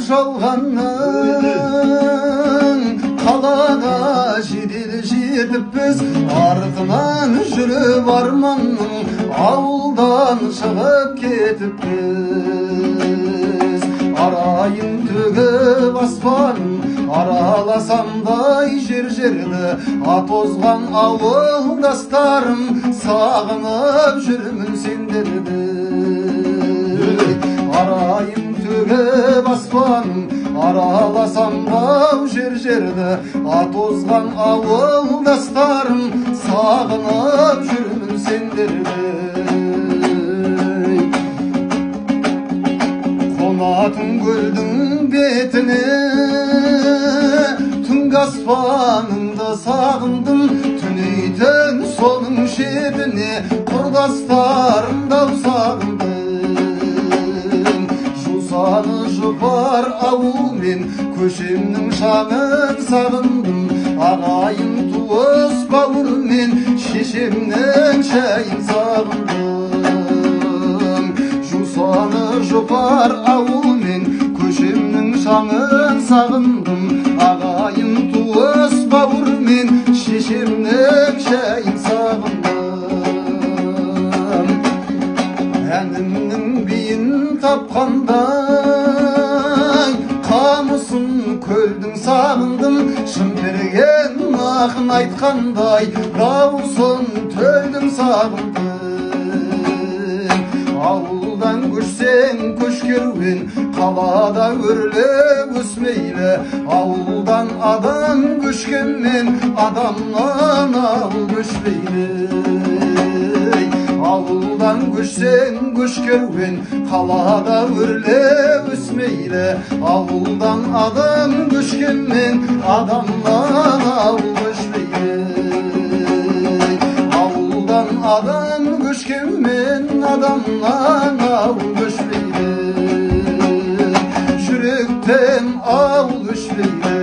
жалғанның қалаға жедел жетіп біз артынан жүріп арманның ауылдан шығып кетіппіз. Арайын төгіп аспанын араласамдай жер-жерді атозған ауылдастарым сағынып жүрмін сендерді. Арайын төгіп аспанын араласамдай жер-жерді атозған ауылдастарым сағынып жүрмін сендерді. Қонатын көлдің бетіне түнгі аспаныңды сағындым, түнейтін соның шетіне құрдастарымды сағындым. Жусаны жұпар ауылмен көшемнің шаңын сағындым, ағайын туыс бауырмен шешемнің шайын сағындым. Жусаны жұпар ауылмен көшемнің шаңын сағындым, ағайын туыс бауырмен шешемнің шайын сағындым. Әнімнің биін тапқандай қамысын көлдің сағындым, шымперген ақын айтқандай дауысын төлдің сағындым. Ауылдан көшсең көш керуен, қалада өрлеп өсмейлі. Ауылдан адам көшкенмен адамнан ауыл көшпейлі. Ауылдан көшсең көш керуен, қалада өрлеп өсмейлі. Ауылдан адам көшкенмен адамнан ауыл көшпейлі. Ауылдан адам көшкенмен адамнан ауыл көшпейлі. Жүректен ауыл көшпейлі.